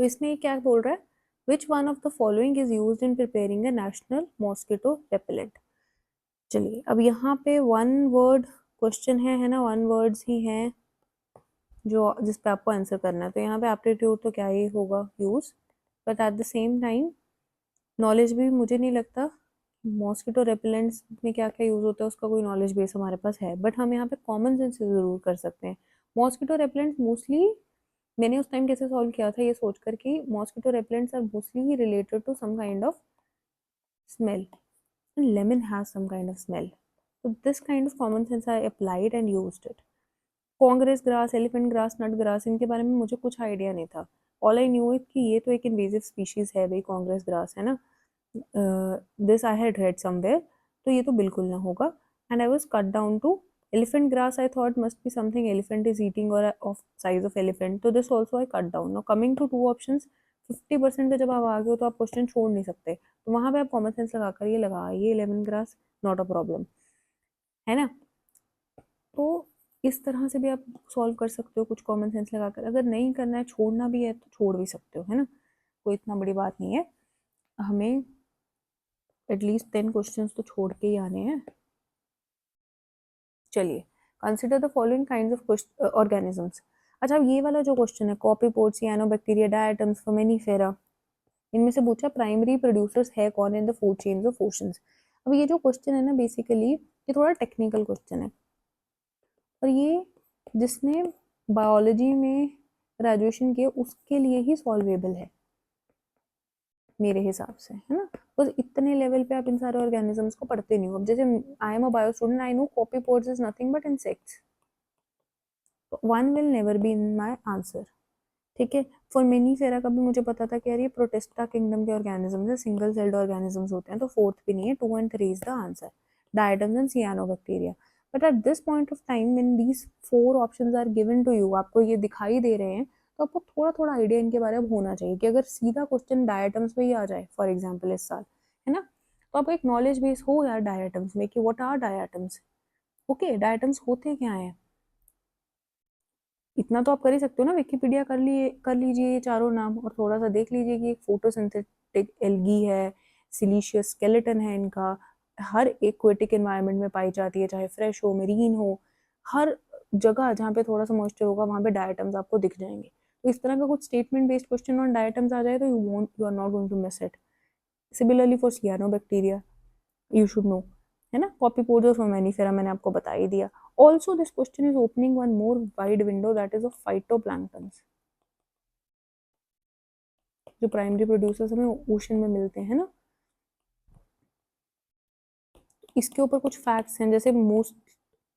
तो इसमें ये क्या बोल रहा है, which one of the following is used in preparing a national mosquito repellent. चलिए अब यहाँ पे वन वर्ड क्वेश्चन है ना, वन वर्ड्स ही हैं जो जिस पे आपको आंसर करना है। तो यहाँ पे एप्टीट्यूड तो क्या ही होगा use, but at the same time knowledge भी मुझे नहीं लगता मॉस्किटो रेपेलेंट्स में क्या क्या यूज़ होता है उसका कोई नॉलेज बेस हमारे पास है, बट हम यहाँ पे कॉमन सेंस से ज़रूर कर सकते हैं। मॉस्किटो रेपेलेंट्स मोस्टली, मैंने उस टाइम कैसे सॉल्व किया था ये सोच कर कि mosquito repellents are mostly related to some kind of smell, lemon has some kind of smell. So this kind of common sense I applied and used it. Congress grass, elephant grass, nut grass, इनके बारे में मुझे कुछ idea नहीं था। All I knew is कि ये तो एक इन्वेजिव स्पीशीज है भाई, कांग्रेस ग्रास है ना, this I had read somewhere, तो ये तो बिल्कुल ना होगा। And I was cut down to elephant grass, I thought must be something elephant is eating और ऑफ साइज ऑफ एलिफेंट, तो this also I cut down. Now coming to two options, 50% पे जब आप आ गए हो तो आप क्वेश्चन छोड़ नहीं सकते, तो वहां पे आप कॉमन सेंस लगा कर ये लगा, ये lemon grass, not a problem, है ना। तो इस तरह से भी आप सॉल्व कर सकते हो कुछ कॉमन सेंस लगाकर। अगर नहीं करना है, छोड़ना भी है तो छोड़ भी सकते हो, है ना, कोई इतना बड़ी बात नहीं है। हमें एटलीस्ट 10 क्वेश्चंस तो छोड़ के ही आने हैं। चलिए, consider the following kinds of organisms. अच्छा, अब ये वाला जो क्वेश्चन है, कॉपीपोड, सियानोबैक्टीरिया, डायटम्स, फोमेनीफेरा, इनमें से पूछा प्राइमरी प्रोड्यूसर्स है कौन in the food chains of oceans. अब ये जो क्वेश्चन है ना, बेसिकली ये थोड़ा टेक्निकल क्वेश्चन है, और ये जिसने बायोलॉजी में ग्रेजुएशन किया उसके लिए ही सॉल्वेबल है मेरे हिसाब से, है ना। बस इतने लेवल पे आप इन सारे ऑर्गेनिजम्स को पढ़ते नहीं हो। अब जैसे I am a bio student, I know copepods is nothing but insects, one will never be in my answer, ठीक है। फोर्मेनीफेरा का भी मुझे पता था कि यार ये प्रोटिस्टा किंगडम के ऑर्गेनिजम्स है, सिंगल सेल्ड ऑर्गेनिजम्स होते हैं, तो फोर्थ भी नहीं है, 2 and 3 is the answer, diatoms and cyanobacteria. But at this point of time when these 4 options are given to you, आपको ये दिखाई दे रहे हैं, तो आपको थोड़ा थोड़ा आइडिया इनके बारे में होना चाहिए कि अगर सीधा क्वेश्चन डायटम्स में ही आ जाए फॉर एग्जाम्पल इस साल, है ना, तो आपको एक नॉलेज बेस हो यार डायटम्स में कि what are diatoms, okay diatoms होते क्या है। इतना तो आप कर ही सकते हो ना, विकिपीडिया कर लीजिए ये चारों नाम, और थोड़ा सा देख लीजिए कि एक फोटोसिंथेटिक एल्गी है, सिलीशियस स्केलेटन है इनका, हर एक्वेटिक एनवायरनमेंट में पाई जाती है, चाहे फ्रेश हो, मेरीन हो, हर जगह जहाँ पे थोड़ा सा मॉइस्चर होगा वहाँ पे डायटम्स आपको दिख जाएंगे। तो इस तरह का कुछ statement based question on diatoms आ जाए तो you are not going to miss it. Similarly for cyanobacteria you should know, है ना, कॉपीपोड्स और फोमेनीफेरा मैंने आपको बता ही दिया। Also, this question is opening one more wide window, that is of phytoplanktons, जो प्राइमरी प्रोड्यूसर्स हमें ओशन में मिलते हैं ना। इसके ऊपर कुछ फैक्ट्स हैं, जैसे मोस्ट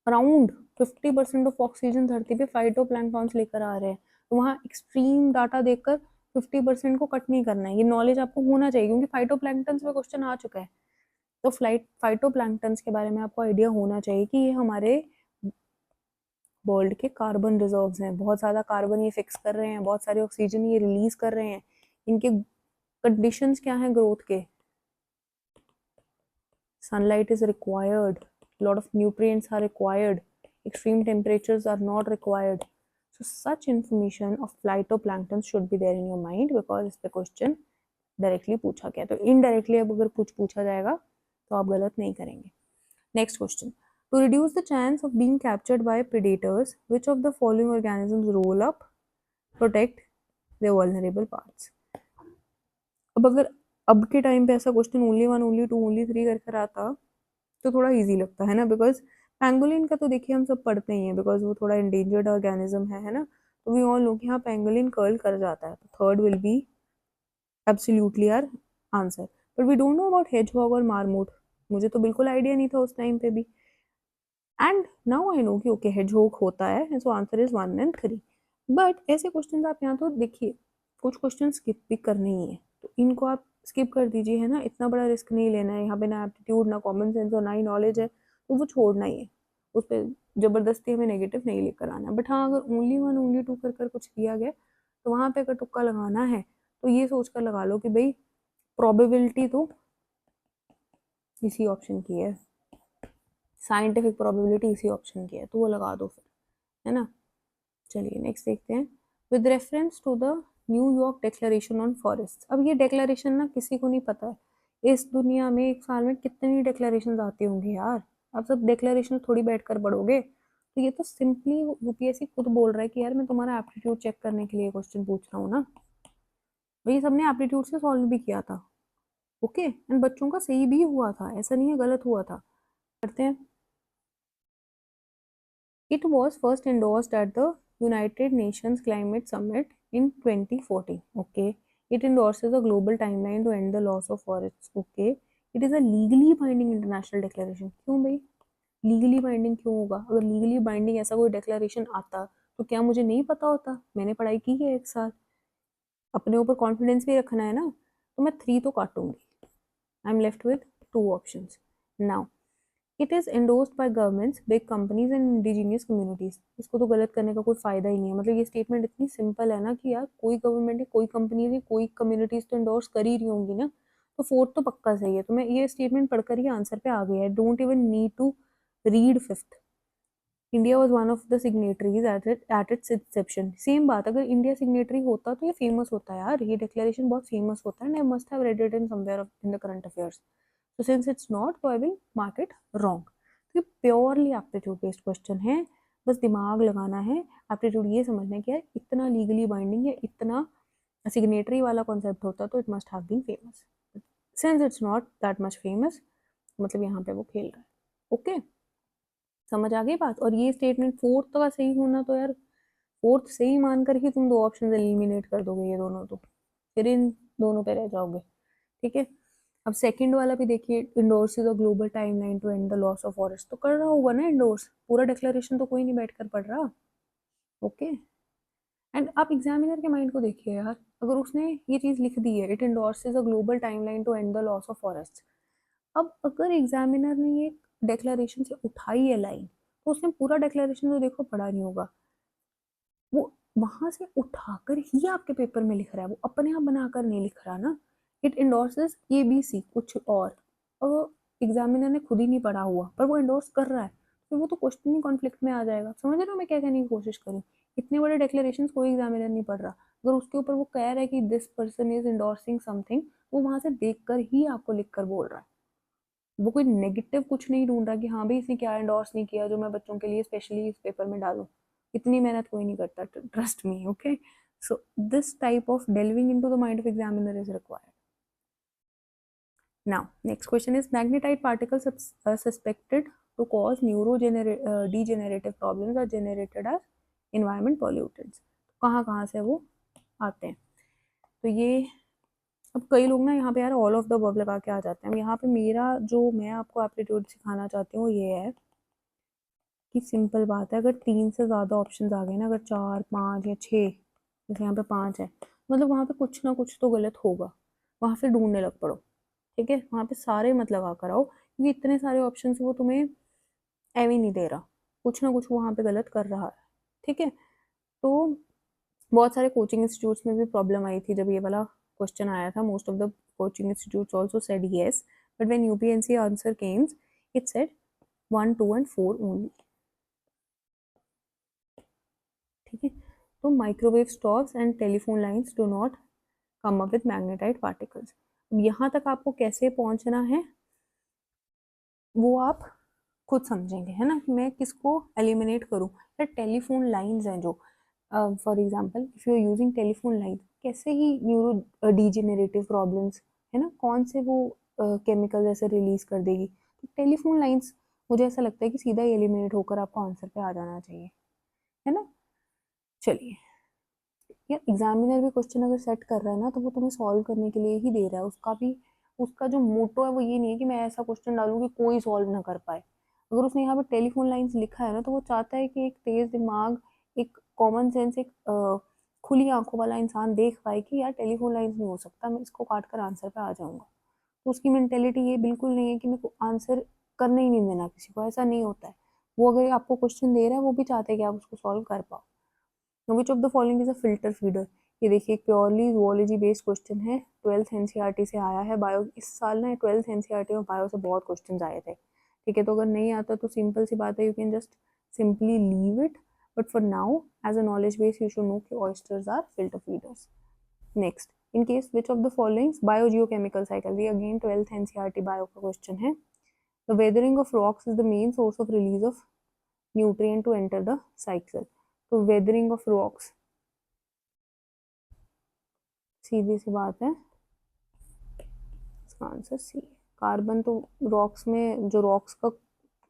अराउंड 50% ऑफ ऑक्सीजन धरती पे फाइटोप्लैंक्टन्स लेकर आ रहे हैं, तो वहाँ एक्सट्रीम डाटा देखकर 50% को कट नहीं करना है, ये नॉलेज आपको होना चाहिए, क्योंकि फाइटोप्लैंक्टन्स पे क्वेश्चन आ चुका है। तो फाइटोप्लैंक्टन्स के बारे में आपको आइडिया होना चाहिए कि ये हमारे वर्ल्ड के कार्बन रिजर्व्स हैं, बहुत ज़्यादा कार्बन ये फिक्स कर रहे हैं, बहुत सारे ऑक्सीजन ये रिलीज कर रहे हैं। इनके कंडीशंस क्या हैं ग्रोथ के, sunlight is required, lot of nutrients are required, extreme temperatures are not required, so such information of phytoplankton should be there in your mind, because इस पे क्वेश्चन डायरेक्टली पूछा गया, तो इनडायरेक्टली अब अगर कुछ पूछा जाएगा तो आप गलत नहीं करेंगे। Next question, to reduce the chance of being captured by predators, which of the following organisms roll up, protect their vulnerable parts। अब अगर अब के टाइम पे ऐसा क्वेश्चन ओनली 1 ओनली 2 ओनली 3 कर कर आता तो थोड़ा इजी लगता है ना, बिकॉज पैंगोलिन का तो देखिए हम सब पढ़ते ही हैं, बिकॉज वो थोड़ा इंडेंजर्ड ऑर्गेनिज्म है ना, तो वी ऑल नो कि हाँ पैंगोलिन कर्ल कर जाता है, तो third will be absolutely our answer. But we don't know about hedgehog और मार्मोट, मुझे तो बिल्कुल आइडिया नहीं था उस टाइम पे भी, एंड नाउ आई नो कि ओके हेजहॉग होता है, so answer is 1 and 3। But ऐसे क्वेश्चन आप यहाँ तो देखिए कुछ क्वेश्चन स्किप भी करने ही है, तो इनको आप स्किप कर दीजिए, है ना, इतना बड़ा रिस्क नहीं लेना है यहाँ पे, ना एप्टीट्यूड ना कॉमन सेंस और ना ही नॉलेज है, तो वो छोड़ना ही है, उस पर जबरदस्ती हमें नेगेटिव नहीं लेकर आना। बट हाँ, अगर ओनली 1 ओनली 2 कर कर कुछ किया गया तो वहाँ पे अगर तुक्का लगाना है तो ये सोच कर लगा लो कि भाई प्रोबेबिलिटी तो इसी ऑप्शन की है, साइंटिफिक प्रोबेबिलिटी इसी ऑप्शन की है, तो वो लगा दो फिर, है ना। चलिए नेक्स्ट देखते हैं, with reference to the New York declaration on forest. अब ये डिक्लेरेशन ना किसी को नहीं पता है, इस दुनिया में एक साल में कितनी डिक्लेरेशन आती होंगी यार, आप सब डिक्लेरेशन थोड़ी बैठ कर पढ़ोगे। तो ये तो सिंपली यूपीएससी खुद बोल रहा है कि यार मैं तुम्हारा एप्टीट्यूड चेक करने के लिए क्वेश्चन पूछ रहा हूँ ना। वही सबने एप्टीट्यूड से सॉल्व भी किया था, ओके, एंड बच्चों का सही भी हुआ था, ऐसा नहीं है गलत हुआ था। करते हैं। It was first endorsed at the United Nations Climate Summit in 2014. Okay. It endorses a global timeline to end the loss of forests. Okay. It is a legally binding international declaration. क्यों भाई legally binding क्यों होगा? अगर legally binding ऐसा कोई declaration आता तो क्या मुझे नहीं पता होता? मैंने पढ़ाई की है एक साल, अपने ऊपर कॉन्फिडेंस भी रखना है ना। तो मैं 3 तो काटूंगी। I am left with 2 options. Now it is endorsed by governments, big companies and indigenous communities. इसको तो गलत करने का कोई फायदा ही नहीं है, मतलब ये स्टेटमेंट इतनी सिंपल है ना कि यार कोई गवर्नमेंट है, कोई कंपनी है, कोई कम्युनिटीज तो एंडोर्स कर ही रही होंगी ना। तो 4th तो पक्का सही है, तो मैं ये स्टेटमेंट पढ़कर ही आंसर पे आ गया है, don't even need to read 5th। India was one of the signatories at its inception. Same बात, अगर इंडिया सिग्नेटरी होता तो ये फेमस होता है यार, ये डिक्लेरेशन बहुत फेमस होता है, and I must have read it in somewhere in the current affairs. So since it's not, so I will mark it wrong. तो ये प्योरली एप्टीट्यूड बेस्ड क्वेश्चन है, बस दिमाग लगाना है। एप्टीट्यूड ये समझना है कि यार इतना लीगली बाइंडिंग या इतना सिग्नेटरी वाला कॉन्सेप्ट होता तो it must have been famous. Since it's not that much famous, मतलब यहाँ पे वो खेल रहा है। ओके, समझ आ गई बात? और ये स्टेटमेंट 4th का सही होना तो यार 4th सही मानकर ही तुम 2 ऑप्शन एलिमिनेट कर दोगे, ये दोनों तो फिर इन दोनों पे रह जाओगे। ठीक है, अब सेकंड वाला भी देखिए, endorse is a global timeline to end the loss of forest, तो कर रहा होगा ना इंडोर्स, पूरा डिक्लेरेशन तो कोई नहीं बैठकर पढ़ रहा। ओके, एंड आप एग्जामिनर के माइंड को देखिए यार, अगर उसने ये चीज लिख दी है, it endorses a global timeline to end the loss of forest. अब अगर एग्जामिनर ने ये डिक्लेरेशन से उठाई है लाइन, तो उसने पूरा डिक्लेरेशन तो देखो पढ़ा नहीं होगा, वो वहां से उठाकर ही आपके पेपर में लिख रहा है, वो अपने आप बनाकर नहीं लिख रहा ना। इट इंडोर्सेस ABC कुछ और एग्जामिनर ने खुद ही नहीं पढ़ा हुआ पर वो इंडोर्स कर रहा है, तो वो तो क्वेश्चन ही कॉन्फ्लिक्ट में आ जाएगा। समझ रहे हो मैं क्या कहने की कोशिश करूँ? इतने बड़े डिक्लेरेशन कोई एग्जामिनर नहीं पढ़ रहा, अगर उसके ऊपर वो कह रहा है कि this person is endorsing something, वो वहां से देखकर ही आपको लिख कर बोल रहा है, वो कोई नेगेटिव कुछ नहीं ढूंढ रहा कि हाँ भाई इसने क्या इंडोर्स नहीं किया जो मैं बच्चों के लिए स्पेशली इस पेपर में डालूं। इतनी मेहनत कोई नहीं करता, trust me. Okay, so this type of delving into the mind of examiner is required. Now next question is, magnetite particles suspected to cause neurodegenerative problems are generated as environment pollutants। कहाँ कहाँ से वो आते हैं? तो ये अब कई लोग ना यहाँ पे यार ऑल ऑफ द अबव लगा के आ जाते हैं। अब यहाँ पे मेरा जो मैं आपको एप्टीट्यूड सिखाना चाहती हूँ ये है कि सिंपल बात है, अगर 3 से ज़्यादा ऑप्शंस आ गए ना, अगर 4 5 या 6, जैसे यहाँ पे 5 है, मतलब वहाँ पे कुछ ना कुछ तो गलत होगा, वहाँ से ढूंढने लग पड़ो। ठीक है, वहाँ पे सारे मत लगा कर आओ, क्योंकि इतने सारे ऑप्शन वो तुम्हें एवं नहीं दे रहा, कुछ ना कुछ वहाँ पे गलत कर रहा है। ठीक है, तो बहुत सारे कोचिंग इंस्टीट्यूट्स में भी प्रॉब्लम आई थी जब ये वाला क्वेश्चन आया था। Most of the coaching institutes also said yes, but when UPSC answer Kemps it said 1 2 and 4 only. ठीक है, तो microwave stocks and telephone lines do not come up with magnetite particles. अब यहाँ तक आपको कैसे पहुँचना है वो आप खुद समझेंगे, है ना, कि मैं किसको एलिमिनेट करूँ। या टेलीफोन लाइंस हैं जो, for example if you are using telephone line, कैसे ही न्यूरो डिजेनरेटिव प्रॉब्लम्स, है ना, कौन से वो केमिकल ऐसे रिलीज कर देगी। तो टेलीफोन लाइंस मुझे ऐसा लगता है कि सीधा ही एलिमिनेट होकर आपको आंसर पे आ जाना चाहिए, है ना। चलिए, यार एग्जामिनर भी क्वेश्चन अगर सेट कर रहा है ना, तो वो तुम्हें सॉल्व करने के लिए ही दे रहा है, उसका भी उसका जो मोटो है वो ये नहीं है कि मैं ऐसा क्वेश्चन डालूं कि कोई सॉल्व ना कर पाए। अगर उसने यहाँ पर टेलीफोन लाइंस लिखा है ना, तो वो चाहता है कि एक तेज दिमाग, एक कॉमन सेंस, एक खुली आंखों वाला इंसान देख पाए कि यार टेलीफोन लाइंस नहीं हो सकता, मैं इसको काट कर आंसर पे आ जाऊंगा। तो उसकी मेंटेलिटी ये बिल्कुल नहीं है कि मेरे को आंसर करने ही नहीं देना किसी को, ऐसा नहीं होता है। वो अगर आपको क्वेश्चन दे रहा है वो भी चाहते हैं कि आप उसको सॉल्व कर पाओ। विच of the following is a filter feeder? ये देखिए एक प्योरली जुओलॉजी बेस्ड क्वेश्चन है, 12th एनसीईआरटी से आया है। बायो इस साल ना 12th एनसीईआरटी और बायो से बहुत क्वेश्चंस आए थे। ठीक है, तो अगर नहीं आता तो सिंपल सी बात है, you can just simply leave it, but for now as a knowledge base you should know कि oysters are filter feeders. Next, in case which of the followings biogeochemical cycle, ये अगेन 12th एनसीईआरटी बायो का question है। The weathering of rocks is the main source of release of nutrient to enter the cycle. तो weathering of rocks, सीधी सी बात है, इसका answer C. Carbon तो रॉक्स में, जो रॉक्स का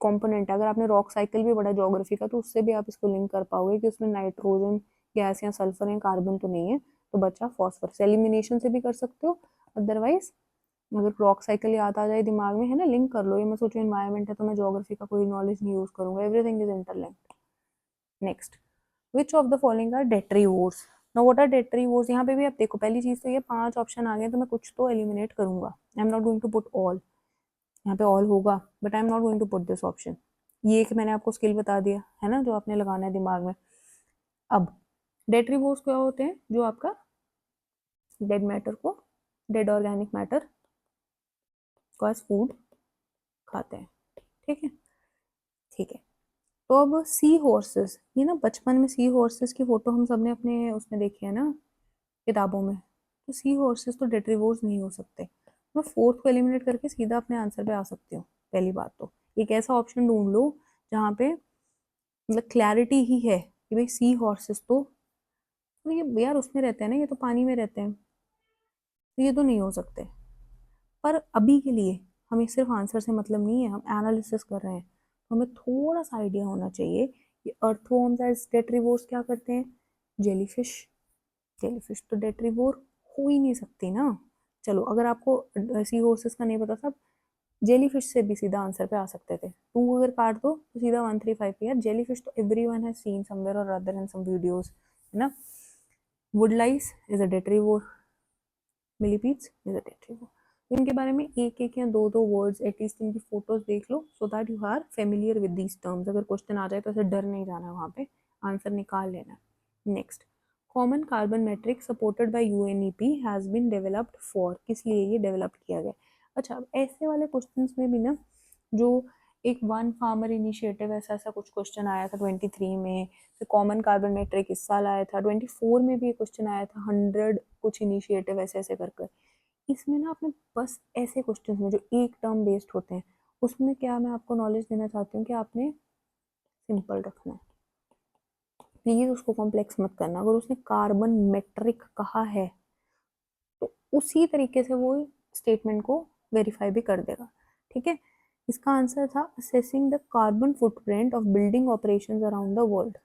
कंपोनेंट है, अगर आपने रॉक साइकिल भी पढ़ा ज्योग्राफी का तो उससे भी आप इसको लिंक कर पाओगे कि उसमें नाइट्रोजन गैस या सल्फर है, कार्बन तो नहीं है, तो बचा फॉस्फोरस। एलिमिनेशन से भी कर सकते हो, अदरवाइज अगर रॉक साइकिल याद आ जाए दिमाग में, है ना, लिंक कर लो। ये मैं सोचूं एनवायरमेंट है तो मैं ज्योग्राफी का कोई नॉलेज नहीं यूज करूंगा, everything is interlinked. Next, which of the following are detritivores. Now what are detritivores, यहाँ पे भी आप देखो, पहली चीज तो ये 5 ऑप्शन आ गए तो मैं कुछ तो एलिमिनेट करूंगा। I am not going to put all, यहाँ पे ऑल होगा but I am not going to put this option. ये कि मैंने आपको स्किल बता दिया है ना, जो आपने लगाना है दिमाग में। अब डेट्रीवोर्स क्या होते हैं, जो आपका डेड मैटर को, डेड ऑर्गेनिक मैटर को एज फूड खाते हैं। ठीक है, ठीक है। तो अब सी हॉर्सेस, ये ना बचपन में सी हॉर्सेस की फोटो हम सबने अपने उसमें देखी है ना, किताबों में। तो सी हॉर्सेस तो डेट्रीवोर्स नहीं हो सकते। मैं फोर्थ को एलिमिनेट करके सीधा अपने आंसर पे आ सकती हूँ। पहली बात तो एक ऐसा ऑप्शन ढूंढ लो जहाँ पे मतलब क्लैरिटी ही है कि भाई सी हॉर्सेस तो ये यार उसमें रहते हैं ना, ये तो पानी में रहते हैं, तो ये तो नहीं हो सकते। पर अभी के लिए हमें सिर्फ आंसर से मतलब नहीं है, हम एनालिसिस कर रहे हैं, तो हमें थोड़ा सा आइडिया होना चाहिए कि अर्थवर्म्स एज डेट्रीवोर्स क्या करते हैं। जेलीफिश, जेलीफिश तो डेट्रीवोर हो ही नहीं सकती ना। चलो अगर आपको सी हॉर्सेस का नहीं पता था, जेलीफिश से भी सीधा आंसर पे आ सकते थे। 2 अगर काट दो तो सीधा 135 पे। यार जेलीफिश तो एवरीवन हैज सीन समवेयर और अदर इन सम वीडियोस, है ना। Woodlice is a detritivore, millipedes is a detritivore. इनके बारे में एक एक या दो दो वर्ड्स एटलीस्ट इनकी फोटोज देख लो so that you are familiar with these terms. अगर क्वेश्चन आ जाए तो ऐसे डर नहीं जाना, वहाँ पे आंसर निकाल लेना। Next, common carbon metric supported by UNEP has been developed for, किस लिए ये डेवलप किया गया। अच्छा, अब ऐसे वाले क्वेश्चंस में भी ना, जो एक वन फार्मर इनिशिएटिव ऐसा ऐसा कुछ क्वेश्चन आया था 23 में, फिर कॉमन कार्बन मेट्रिक इस साल आया था, 24 में भी एक क्वेश्चन आया था 100 कुछ इनिशिएटिव ऐसे ऐसे कर कर। इसमें ना आपने बस ऐसे क्वेश्चंस में जो एक टर्म बेस्ड होते हैं, उसमें क्या मैं आपको नॉलेज देना चाहती हूँ कि आपने सिंपल रखना है, प्लीज उसको कॉम्प्लेक्स मत करना। अगर उसने कार्बन मेट्रिक कहा है तो उसी तरीके से वो स्टेटमेंट को वेरीफाई भी कर देगा। ठीक है, इसका आंसर था assessing the carbon footprint of building operations around the world.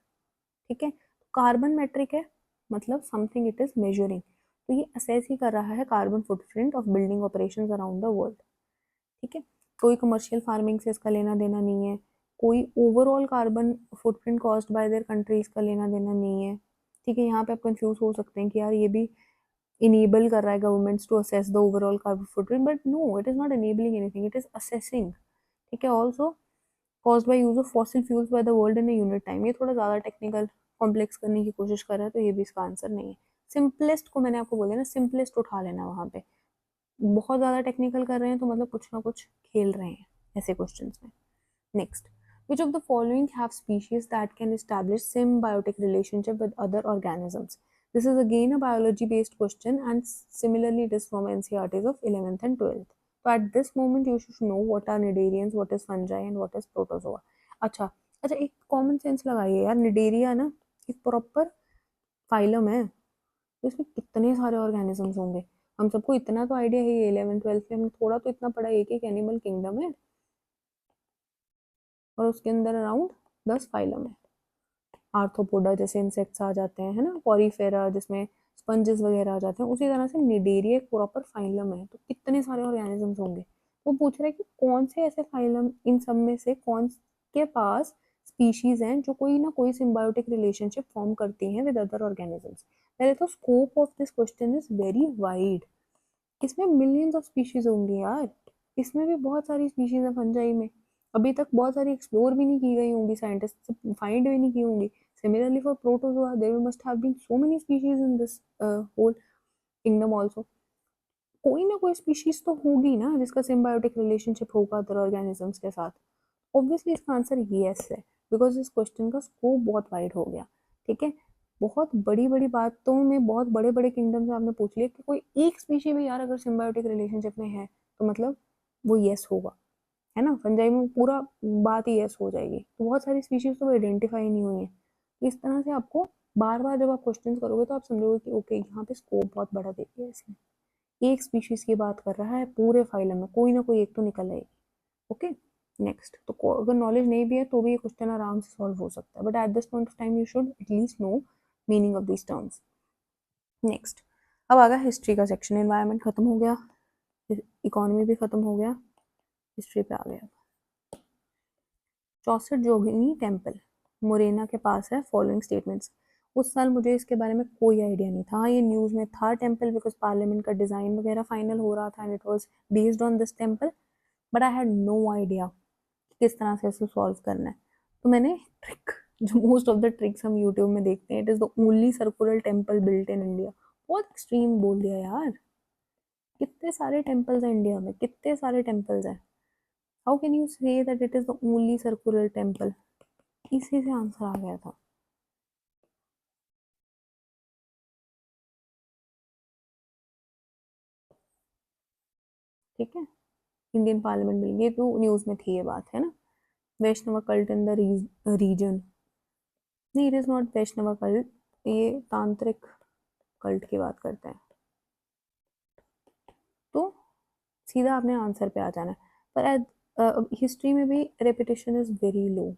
ठीक है, कार्बन मेट्रिक है मतलब समथिंग इट इज मेजरिंग, तो ये असेस ही कर रहा है carbon footprint of building operations around the world. ठीक है, कोई कमर्शियल फार्मिंग से इसका लेना देना नहीं है, कोई overall carbon footprint caused by there countries का लेना देना नहीं है। ठीक है, यहाँ पे आप कंफ्यूज हो सकते हैं कि यार ये भी इनेबल कर रहा है governments to assess the overall carbon footprint, but no, it is not enabling anything, it is assessing. ठीक है, also caused by use of fossil fuels by the world in a unit time. ये थोड़ा ज़्यादा technical complex करने की कोशिश कर रहा है, तो ये भी इसका आंसर नहीं है। सिंपलेस्ट को मैंने आपको बोला ना, सिंपलेस्ट उठा लेना वहाँ पे। बहुत ज़्यादा टेक्निकल कर रहे हैं तो मतलब कुछ ना कुछ खेल रहे हैं ऐसे क्वेश्चंस में। Next, which of the following have species that can establish symbiotic relationship with other organisms? This is again a biology based question and similarly it is from NCERTs of 11th and 12th. So at this moment you should know what are nidarians, what is fungi and what is protozoa. अच्छा अच्छा, एक common sense लगाइए यार, Cnidaria ना एक proper phylum है, तो इसमें कितने सारे ऑर्गेनिजम्स होंगे। हम सबको इतना तो आइडिया है, 11th 12th में हमने थोड़ा तो इतना पढ़ा, एक एक एनिमल किंगडम है और उसके अंदर अराउंड 10 फाइलम है। आर्थ्रोपोडा जैसे इंसेक्ट्स आ जाते हैं, है ना, पॉरीफेरा जिसमें स्पंजेस वगैरह आ जाते हैं, उसी तरह से निडेरिया एक प्रॉपर फाइलम है, तो कितने सारे ऑर्गेनिजम्स होंगे। वो पूछ रहे हैं कि कौन से ऐसे फाइलम, इन सब में से कौन के पास स्पीशीज हैं जो कोई ना कोई सिम्बायोटिक रिलेशनशिप फॉर्म करती हैं विद अदर ऑर्गेनिजम्स। पहले तो scope of this question is very wide, इसमें मिलियंस ऑफ स्पीशीज होंगी यार, इसमें भी बहुत सारी स्पीशीज है फंजाई में, अभी तक बहुत सारी एक्सप्लोर भी नहीं की गई होंगी, साइंटिस्ट फाइंड भी नहीं की होंगी। Similarly for protozoa there must have been so many species in this whole kingdom also. कोई ना कोई स्पीशीज तो होगी ना जिसका सिम्बायोटिक रिलेशनशिप होगा अदर ऑर्गेनिजम्स के साथ। ऑब्वियसली इसका आंसर यस है, बिकॉज इस क्वेश्चन का स्कोप बहुत वाइड हो गया। ठीक है, बहुत बड़ी बड़ी बातों में बहुत बड़े बड़े किंगडम से आपने पूछ लिया कि कोई एक स्पीशी भी यार अगर सिम्बायोटिक रिलेशनशिप में है तो मतलब वो यस होगा, है ना, फंजाई में पूरा बात ही यस हो जाएगी। तो बहुत सारी स्पीशीज तो आइडेंटिफाई नहीं हुई है। तो इस तरह से आपको बार बार जब आप क्वेश्चन करोगे तो आप समझोगे कि ओके यहाँ पे स्कोप बहुत बड़ा दे दिया इसने, एक स्पीशीज की बात कर रहा है, पूरे फाइलम में कोई ना कोई एक तो निकल आएगी। Okay, next. तो अगर नॉलेज नहीं भी है तो भी ये क्वेश्चन आराम से सॉल्व हो सकता है, but at this point of time you should at least know meaning of this terms. Next, अब आ गया हिस्ट्री का सेक्शन। एनवायरनमेंट खत्म हो गया, इकोनॉमी भी खत्म हो गया, हिस्ट्री पे आ गया। चौसठ जोगिनी टेम्पल मुरैना के पास है, फॉलोइंग स्टेटमेंट्स। उस साल मुझे इसके बारे में कोई आइडिया नहीं था, ये न्यूज़ में था टेम्पल बिकॉज पार्लियामेंट का डिज़ाइन वगैरह फाइनल हो रहा था and it was based on this temple, but I had no idea किस तरह से इसे सॉल्व करना है। तो मैंने ट्रिक, जो मोस्ट ऑफ द ट्रिक्स हम यूट्यूब में देखते हैं, it is the only circular temple built in India. बहुत एक्सट्रीम बोल दिया यार, कितने सारे टेम्पल्स हैं इंडिया में, कितने सारे टेम्पल्स हैं। How can you say that it is the only circular temple? इसी से आंसर आ गया था। ठीक है, इंडियन पार्लियामेंट बिल, ये तो न्यूज में थी ये बात, है ना। Vaishnav cult in the region, नहीं it is not Vaishnav cult, ये तांत्रिक कल्ट की बात करते हैं। तो सीधा आपने आंसर पे आ जाना है। पर हिस्ट्री में भी रेपिटेशन इज वेरी लो,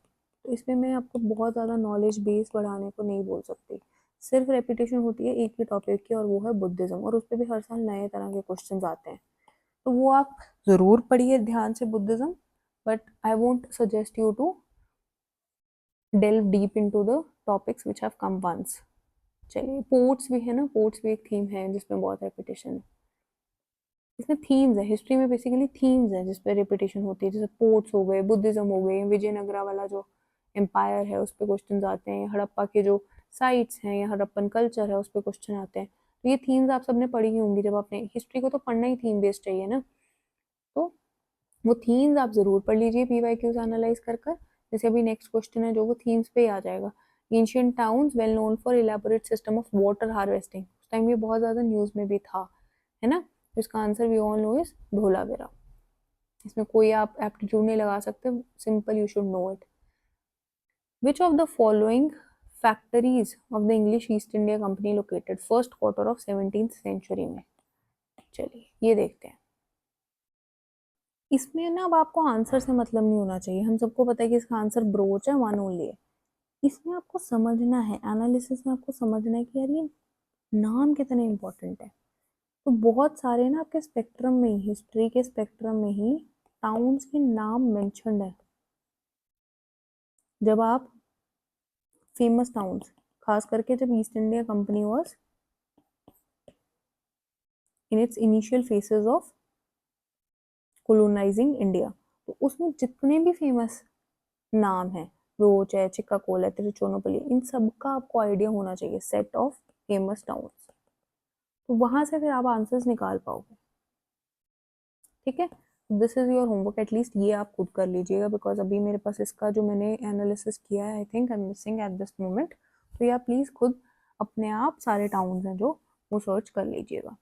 तो इसमें मैं आपको बहुत ज़्यादा नॉलेज बेस बढ़ाने को नहीं बोल सकती। सिर्फ रेपिटेशन होती है एक ही टॉपिक की और वो है बुद्धिज्म, और उस पर भी हर साल नए तरह के क्वेश्चन आते हैं। तो वो आप ज़रूर पढ़िए ध्यान से Buddhism, but I won't suggest you to delve deep into the topics which have come once। चलिए, पोर्ट्स भी है ना, पोर्ट्स भी एक थीम है जिसमें बहुत रेपिटेशन है। इसमें थीम्स है, हिस्ट्री में बेसिकली थीम्स है जिसपे रिपीटेशन होती है, जैसे पोर्ट्स हो गए, बुद्धिज्म हो गए, विजयनगरा वाला जो एम्पायर है उस पर क्वेश्चन आते हैं, हड़प्पा के जो साइट्स हैं या हड़प्पन कल्चर है उस पर क्वेश्चन आते हैं। तो ये थीम्स आप सबने पढ़ी ही होंगी, जब आपने हिस्ट्री को तो पढ़ना ही थीम बेस्ड चाहिए ना, तो वो थीम्स आप जरूर पढ़ लीजिए पीवाईक्यूज एनालाइज कर कर। जैसे अभी नेक्स्ट क्वेश्चन है जो वो थीम्स पे ही आ जाएगा। Ancient towns well known for elaborate system of water harvesting, उस टाइम ये बहुत ज़्यादा न्यूज़ में भी था, है ना। तो इसका answer we all know is Dholavira. इसमें कोई आप एप्टीट्यूड नहीं लगा सकते, simple you should know it. Which of the following factories of the English East India company located first quarter of 17th century में? चलिए ये देखते हैं। इसमें ना अब आपको आंसर से मतलब नहीं होना चाहिए, हम सबको पता है कि इसका आंसर ब्रोच है, वन ओनली है। इसमें आपको समझना है, एनालिसिस में आपको समझना है कि यार ये नाम कितने इंपॉर्टेंट है। तो बहुत सारे ना आपके स्पेक्ट्रम में ही, हिस्ट्री के स्पेक्ट्रम में ही टाउन्स के नाम मेंशन्ड है। जब आप फेमस टाउन्स, खास करके जब east India company was in its initial faces of colonising India, तो उसमें जितने भी फेमस नाम है, रोच है, चिक्का कोल है, तिरुचोनोपली, इन सब का आपको आइडिया होना चाहिए, सेट ऑफ फेमस टाउन्स। तो वहां से फिर आप आंसर्स निकाल पाओगे। ठीक है, this is your homework, at least ये आप खुद कर लीजिएगा, बिकॉज अभी मेरे पास इसका जो मैंने एनालिसिस किया है I think I am missing eight this moment. तो ये आप प्लीज खुद अपने आप सारे टाउन्स हैं जो वो सर्च कर लीजिएगा।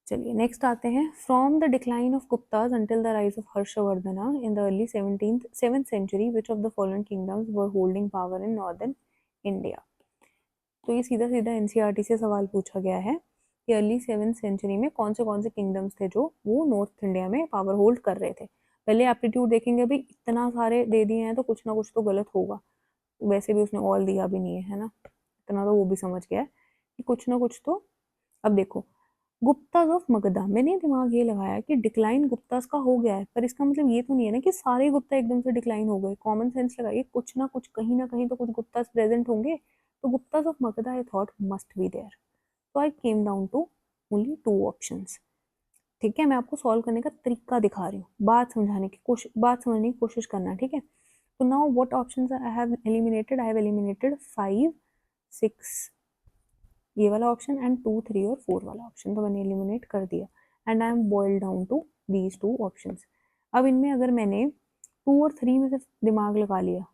चलिए नेक्स्ट आते हैं। From the decline of Guptas until the rise of Harshavardhana in the early 7th century which of the following kingdoms were holding power in northern India? तो ये सीधा सीधा एनसीईआरटी से सवाल पूछा गया है कि अर्ली 7th सेंचुरी में कौन से किंगडम्स थे जो वो नॉर्थ इंडिया में पावर होल्ड कर रहे थे। पहले एप्टीट्यूड देखेंगे, अभी इतना सारे दे दिए हैं तो कुछ ना कुछ तो गलत होगा, वैसे भी उसने ऑल दिया भी नहीं है ना, इतना तो वो भी समझ गया है कि कुछ ना कुछ तो। अब देखो, गुप्ताज ऑफ मगधा, मैंने दिमाग ये लगाया कि डिक्लाइन गुप्ताज का हो गया है, पर इसका मतलब ये तो नहीं है ना कि सारे गुप्ता एकदम से डिक्लाइन हो गए। कॉमन सेंस लगाइए, कुछ ना कहीं तो कुछ गुप्ताज प्रेजेंट होंगे। तो Guptas of Magadha I thought must be there, तो I came down to only two options. ठीक है, मैं आपको सॉल्व करने का तरीका दिखा रही हूँ, बात समझने की कोशिश करना, ठीक है। तो now what options I have eliminated, I have eliminated 5, 6 ये वाला ऑप्शन एंड 2, 3 और 4 वाला ऑप्शन, तो मैंने एलिमिनेट कर दिया and I am boiled down to these two options. अब इनमें अगर मैंने 2 और 3 में से दिमाग लगा लिया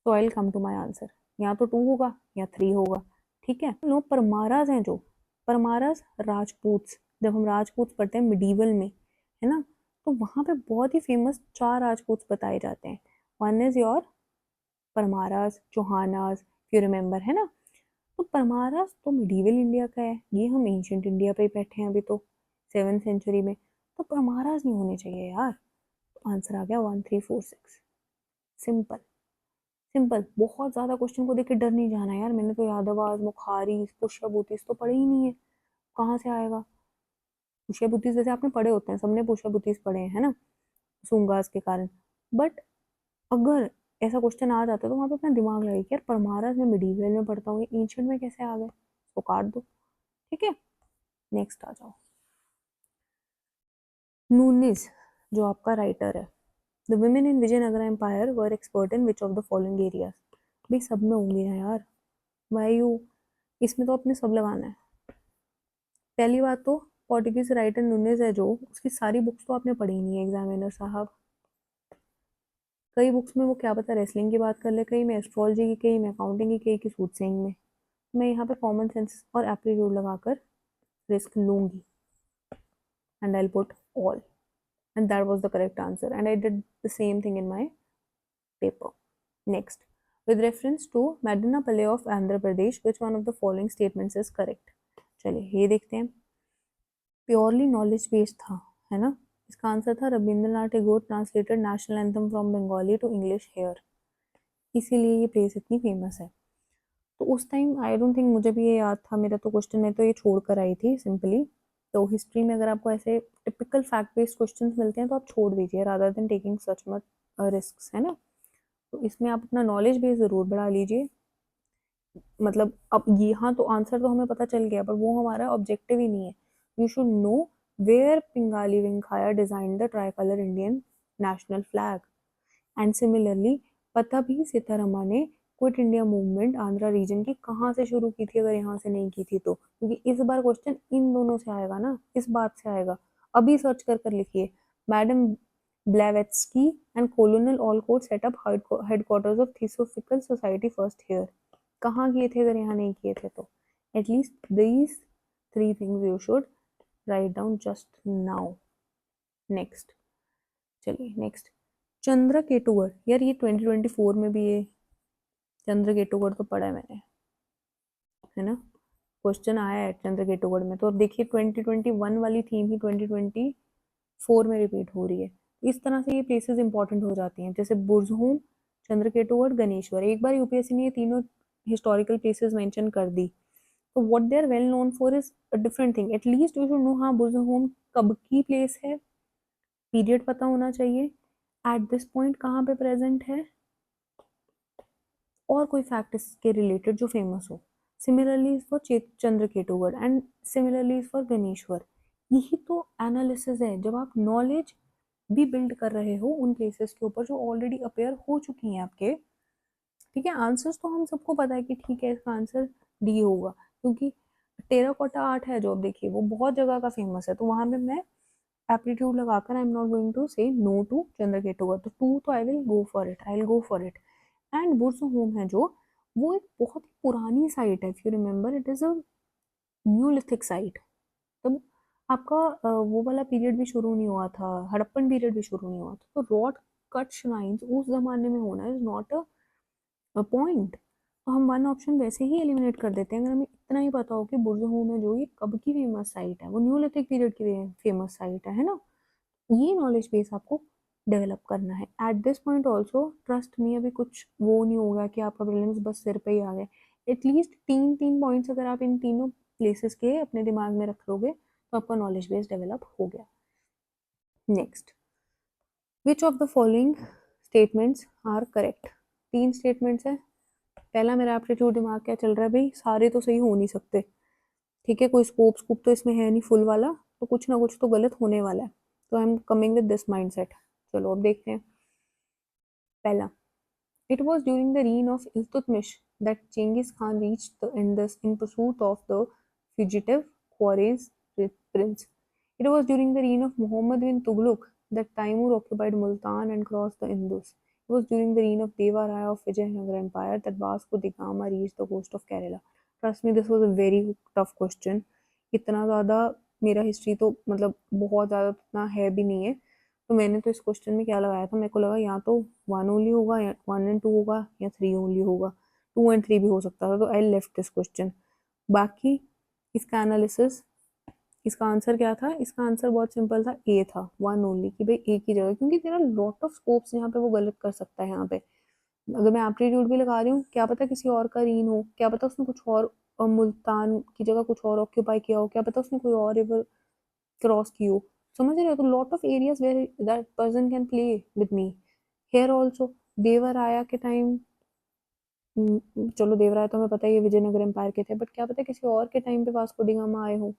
तो I will come to my answer. या तो 2 होगा या 3 होगा, ठीक है। लो परमाराज हैं जो, परमाराज राजपूत, जब हम राजपूत पढ़ते हैं मिडीवल में, है ना, तो वहाँ पे बहुत ही फेमस 4 राजपूत बताए जाते हैं। One is your Paramaras, Chauhanas, you remember, है ना। तो परमारास तो मिडीवल इंडिया का है, ये हम एंशियंट इंडिया पे ही बैठे हैं अभी तो 7th सेंचुरी में, तो परमारास नहीं होने चाहिए यार। तो आंसर आ गया 1346। सिंपल सिंपल, बहुत ज्यादा क्वेश्चन को देख के डर नहीं जाना यार। मैंने तो यादवास, मुखारी, पुष्यभूतिस तो पढ़े ही नहीं है, कहाँ से आएगा। पुष्यभूतिस वैसे आपने पढ़े होते हैं, सबने पुष्यभूतिस पढ़े हैं, है ना, सुंगास के कारण। बट अगर ऐसा क्वेश्चन आ जाता है तो वहां पे अपना दिमाग लगाइए कि यार परमारास में मिडीवल में पढ़ता हूँ, एंशियंट में कैसे आ गए, तो काट दो, ठीक है। नेक्स्ट आ जाओ, नूनिस जो आपका राइटर है, the women in Vijayanagar empire were expert in which of the following areas. भाई सब में होंगी ना यार, वायु, इसमें तो अपने सब लगाना है। पहली बात तो पोर्टुगीज राइटर नूनिस है जो, उसकी सारी बुक्स तो आपने पढ़ी नहीं है एग्जामिनर साहब। कई बुक्स में वो क्या पता रेसलिंग की बात कर ले, कहीं में एस्ट्रोलॉजी की, कहीं में अकाउंटिंग की, कहीं की सूट सेइंग में। मैं यहाँ पे कॉमन सेंस और एप्टीट्यूड लगाकर रिस्क लूंगी, and I put all, and that was the correct answer, and I did the same thing in my paper. Next, with reference to Madinapalli of Andhra Pradesh, which one of the following statements is correct? चलिए ये देखते हैं। Purely knowledge based था, है ना। इसका answer था Rabindranath Tagore translated national anthem from Bengali to English here, इसीलिए ये प्लेस इतनी फेमस है। तो उस टाइम आई डोंट थिंक मुझे भी ये याद था, मेरा तो क्वेश्चन में तो ये छोड़ कर आई थी सिंपली। तो हिस्ट्री में अगर आपको ऐसे टिपिकल फैक्ट बेस्ड क्वेश्चंस मिलते हैं तो आप छोड़ दीजिए rather than taking such much risk, है ना। तो इसमें आप अपना नॉलेज बेस जरूर बढ़ा लीजिए। मतलब अब यहाँ तो आंसर तो हमें पता चल गया, पर वो हमारा ऑब्जेक्टिव ही नहीं है। You should know where Pingali Venkayya design the tricolour Indian national flag, and similarly पता भी सीतारमा ने quit India movement Andhra region की कहाँ से शुरू की थी, अगर यहाँ से नहीं की थी तो, क्योंकि इस बार क्वेश्चन इन दोनों से आएगा ना, इस बात से आएगा। अभी सर्च कर कर लिखिए, madam Blavatsky and colonel Olcott set up headquarters of theosophical society first here. कहाँ किए थे अगर यहाँ नहीं किए थे तो। At least these 3 things you should write down just now. Next, चलिए नेक्स्ट, चंद्र केटुगढ़, यार ये 2024 में भी ये चंद्र केटुगढ़ तो पढ़ा है मैंने, है ना, क्वेश्चन आया है चंद्र केटुगढ़ में। तो अब देखिए 2021 वाली थीम ही 2024 में रिपीट हो रही है। इस तरह से ये प्लेसेस इंपॉर्टेंट हो जाती हैं, जैसे बुरजहूम, चंद्र केटुगढ़, गणेश्वर। एक बार यूपीएससी ने ये तीनों हिस्टोरिकल प्लेसेस मेंशन कर दी, तो what they are well known for is a different thing. At least you should know, हाँ बुरजहूम कब की प्लेस है, पीरियड पता होना चाहिए, एट दिस पॉइंट कहाँ पे प्रेजेंट है, और कोई फैक्ट इसके रिलेटेड जो फेमस हो। Similarly for Chandraketugarh and similarly for Ganeshwar. यही तो एनालिसिस है, जब आप नॉलेज भी बिल्ड कर रहे हो उन प्लेसेस के ऊपर जो ऑलरेडी अपेयर हो चुकी हैं आपके। ठीक है, आंसर्स तो हम सबको पता है कि ठीक है इसका आंसर डी होगा, क्योंकि टेराकोटा आर्ट है जो, अब देखिए वो बहुत जगह का फेमस है, तो वहां पे मैं एप्टीट्यूड लगाकर I am not going to say no to Chandraketugarh, तो टू तो I will go for it, I will go for it. And Burzahom है जो, वो एक बहुत ही पुरानी साइट है, if you remember it is a neolithic site. तब आपका वो वाला पीरियड भी शुरू नहीं हुआ था, हड़प्पन पीरियड भी शुरू नहीं हुआ था, तो रॉड कट श्राइन्स उस जमाने में होना इज नॉट अ पॉइंट। तो हम वन ऑप्शन वैसे ही एलिमिनेट कर देते हैं अगर हमें इतना ही पता हो कि बुर्ज होम है जो, ये कब की फेमस साइट है, वो न्यूलिथिक पीरियड की फेमस साइट है ना। ये नॉलेज बेस आपको डेवलप करना है eight this point also. Trust me, अभी कुछ वो नहीं होगा कि आपका प्रीलिम्स बस सिर पे ही आ गए। एटलीस्ट 3 पॉइंट्स अगर आप इन तीनों प्लेसेस के अपने दिमाग में रख लोगे तो आपका नॉलेज बेस डेवलप हो गया। Next, which of the following statements are correct. 3 statements है। पहला, मेरा एप्टीट्यूड दिमाग क्या चल रहा है भाई, सारे तो सही हो नहीं सकते, ठीक है, कोई स्कोप स्कूप तो इसमें है नहीं फुल वाला, तो कुछ ना कुछ तो गलत होने वाला है। तो I am coming with this mindset. चलो अब देखते हैं। पहला, it was during the reign of Iltutmish that Genghis Khan reached the Indus in pursuit of the fugitive Khwarez prince. It was during the reign of Muhammad bin Tughlaq that Taimur occupied Multan and crossed the Indus. was during the reign of Deva Raya of Vijayanagar Empire that Vasco da Gama reached the coast of Kerala. Trust me, this was a very tough question. इतना ज़्यादा मेरा history तो मतलब बहुत ज़्यादा इतना है भी नहीं है, तो मैंने तो इस क्वेश्चन में क्या लगाया था, मेरे को लगा या तो 1 ओनली होगा या 1 एंड 2 होगा या 3 ओनली होगा, 2 एंड 3 भी हो सकता था, तो आई लेफ्ट दिस क्वेश्चन. बाकी इसका एनालिसिस, इसका आंसर क्या था, इसका आंसर बहुत सिंपल था, ए था, 1 ओनली, कि भाई एक ही जगह, क्योंकि तेरा लॉट ऑफ स्कोप्स यहाँ पे वो गलत कर सकता है. यहाँ पे अगर मैं एप्टीट्यूड भी लगा रही हूँ, क्या पता किसी और का रीन हो, क्या पता उसने कुछ और मुल्तान की जगह कुछ और ऑक्यूपाई किया हो, क्या पता उसने कोई और रिवर क्रॉस की हो, समझ रहे हो. तो lot of areas where that person can play with me. Here also Devaraya के टाइम, चलो देवराया तो हमें पता ही है विजयनगर एम्पायर के थे, बट क्या पता किसी और के टाइम पे वास्को डी गामा आए हो.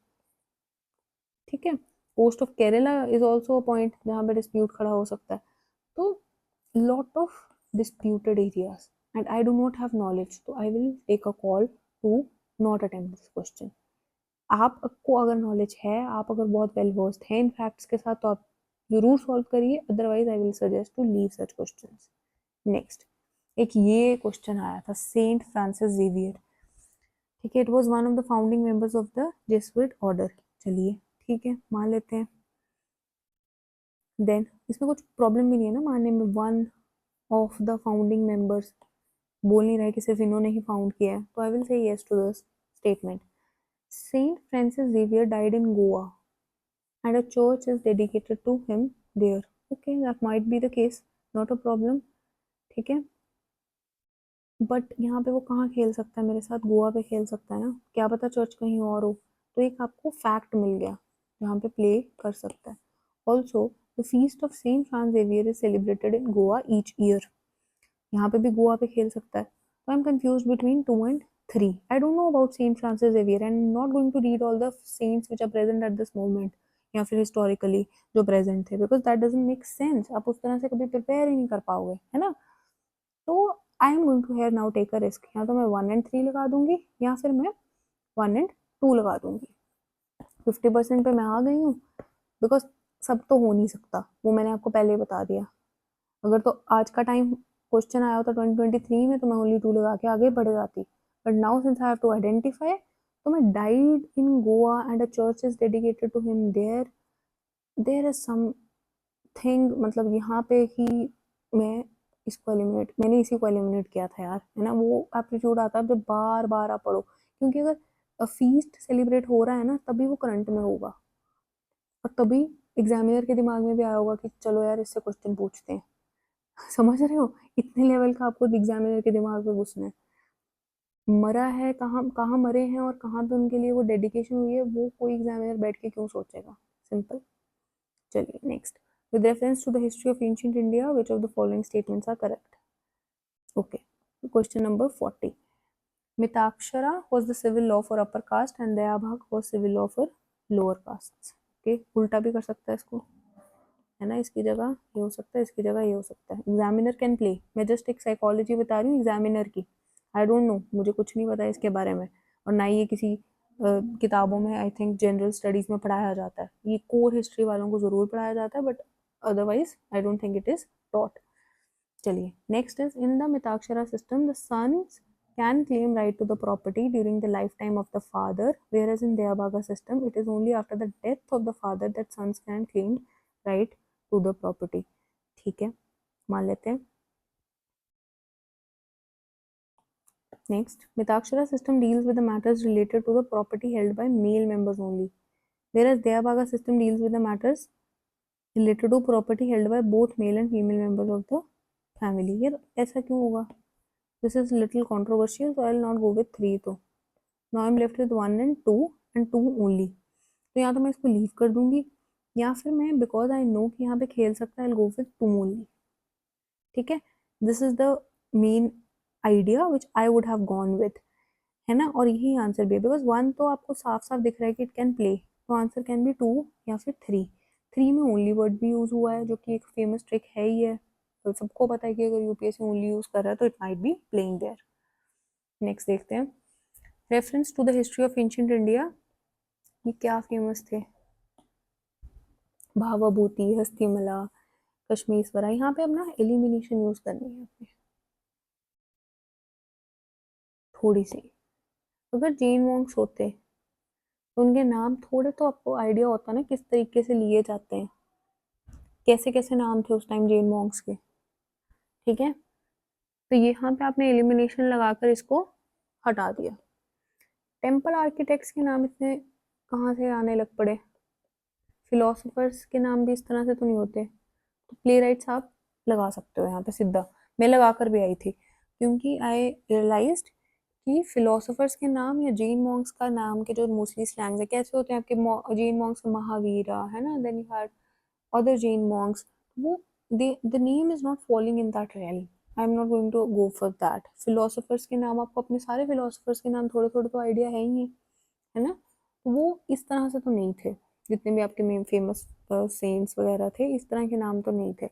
ठीक है. Coast of Kerala is also a point जहाँ पे डिस्प्यूट खड़ा हो सकता है. तो lot of disputed areas and I do not have knowledge, तो I will take a call to not attempt this question. आपको अगर नॉलेज है, आप अगर बहुत वेल वर्स्ड हैं इन फैक्ट्स के साथ, तो आप जरूर सॉल्व करिए, otherwise I will suggest to leave such questions. Next एक ये क्वेश्चन आया था, सेंट फ्रांसिस जेवियर. ठीक है, it was one of the founding members of the Jesuit order. चलिए ठीक है, मान लेते हैं. देन इसमें कुछ प्रॉब्लम भी नहीं है ना मानने में, one of the founding members बोल नहीं रहा है कि सिर्फ इन्होंने ही फाउंड किया है, तो I will say yes to this statement. Saint Francis Xavier died in Goa and a church is dedicated to him there. Okay, that might be the case, not a problem. ठीक है, but यहाँ पे वो कहाँ खेल सकता है मेरे साथ, गोवा पे खेल सकता है ना, क्या पता चर्च कहीं और हो. तो एक आपको फैक्ट मिल गया जहाँ पे प्ले कर सकता है. Also the feast of saint France Xavier is celebrated in Goa each year. यहाँ पे भी गोवा पे खेल सकता है. तो I am confuse between 2 and 3. I don't know about saint Francis Xavier and not going to read all the saints which are present at this moment, या फिर हिस्टोरिकली जो प्रेजेंट थे, because that doesn't make sense. आप उस तरह से कभी prepare ही नहीं कर पाओगे, है ना. तो I am going to here now take a risk. या तो मैं 1 एंड 3 लगा दूंगी, या फिर मैं 1 एंड 2 लगा दूंगी. 50% पे मैं आ गई हूँ, बिकॉज सब तो हो नहीं सकता, वो मैंने आपको पहले ही बता दिया. अगर तो आज का टाइम क्वेश्चन आया होता 2023 में, तो मैं ओनली 2 लगा के आगे बढ़ जाती. But now since I have to identify, तो मैं died in Goa and a church is dedicated to him there. There is something, मतलब यहाँ पे ही मैं इसको एलिमिनेट, मैंने इसी को एलिमिनेट किया था यार, है ना. वो एप्टीट्यूड आता है जब बार बार आप पढ़ो, क्योंकि अगर फीस्ट सेलिब्रेट हो रहा है ना, तभी वो करंट में होगा, और तभी एग्जामिनर के दिमाग में भी आया होगा कि चलो यार इससे क्वेश्चन पूछते हैं. समझ रहे हो, इतने लेवल का आपको एग्जामिनर के दिमाग में घुसना है. मरा है कहाँ, कहाँ मरे हैं और कहाँ पे उनके लिए वो डेडिकेशन हुई है, वो कोई एग्जामिनर बैठ के क्यों सोचेगा. सिंपल. चलिए next. With reference to the history of ancient India which of the following statements are correct. Okay, question number 40. Mitakshara was the civil law for upper caste and Dayabhaga was civil law for lower castes. Okay, उल्टा भी कर सकता है इसको, है ना. इसकी जगह ये हो सकता है, इसकी जगह ये हो सकता है. एग्जामिनर कैन प्ले, मैं जस्ट एक साइकोलॉजी बता रही हूँ एग्जामिनर की. आई डोंट नो, मुझे कुछ नहीं पता इसके बारे में, और ना ही ये किसी किताबों में आई थिंक जनरल स्टडीज में पढ़ाया जाता है. ये कोर हिस्ट्री वालों को ज़रूर पढ़ाया जाता है, but otherwise I don't think it is taught. चलिए next is in the Mitakshara system the sons can claim right to the property during the lifetime of the father, whereas in Deyabhaga system it is only after the death of the father that sons can claim right to the property. ठीक है, मान लेते हैं. Next, Mitakshara system deals with the matters related to the property held by male members only, whereas Deyabhaga system deals with the matters related to property held by both male and female members of the family. यार ऐसा क्यों होगा? This is little controversial, so I will not go with 3. तो now I am left with 1 and 2 and 2 only. तो या तो मैं इसको लीव कर दूंगी, या फिर मैं बिकॉज आई नो कि यहाँ पे खेल सकता है, आई गो विथ 2 ओनली. ठीक है, this is the main idea which I would have gone with, है ना. और यही आंसर भी है, बिकॉज 1 तो आपको साफ साफ दिख रहा है कि इट कैन प्ले, तो आंसर कैन बी 2 या फिर 3. 3 में ओनली वर्ड भी यूज हुआ है, जो कि एक फेमस ट्रिक है ही है, तो सबको पता है कि अगर यूपीएससी ओनली यूज कर रहा है तो it might be playing there. Next देखते हैं. Reference to the history of ancient India, ये क्या फेमस थे, भावाभूति, हस्तिमला, कश्मीश्वरा। यहाँ पे अपना एलिमिनेशन यूज करनी है अपने थोड़ी सी। अगर जेन वॉन्ग्स होते तो उनके नाम थोड़े तो आपको आइडिया होता ना किस तरीके से लिए जाते हैं, कैसे कैसे नाम थे उस टाइम जेन वॉन्ग्स के। ठीक है, तो यहाँ पे आपने एलिमिनेशन लगाकर इसको हटा दिया। टेम्पल आर्किटेक्ट्स के नाम इतने कहाँ से आने लग पड़े? फिलोसोफर्स के नाम भी इस तरह से तो नहीं होते। तो प्ले राइट्स आप लगा सकते हो यहाँ पे सीधा, मैं लगा कर भी आई थी क्योंकि आई रियलाइज्ड कि फिलोसोफर्स के नाम या जेन मॉन्क्स का नाम के जो मोस्टली स्लैंग्स है कैसे होते हैं आपके, जेन मॉन्क्स महावीरा है ना, then you had other Jain monks, वो the name is not following in that realm. I am not going to go for that. Philosophers के नाम आपको अपने सारे फिलोसोफर्स के नाम थोड़े थोड़े तो आइडिया है ही है ना, तो वो इस तरह से तो नहीं थे। जितने भी आपके मेन फेमस सेंट्स वगैरह थे इस तरह के नाम तो नहीं थे।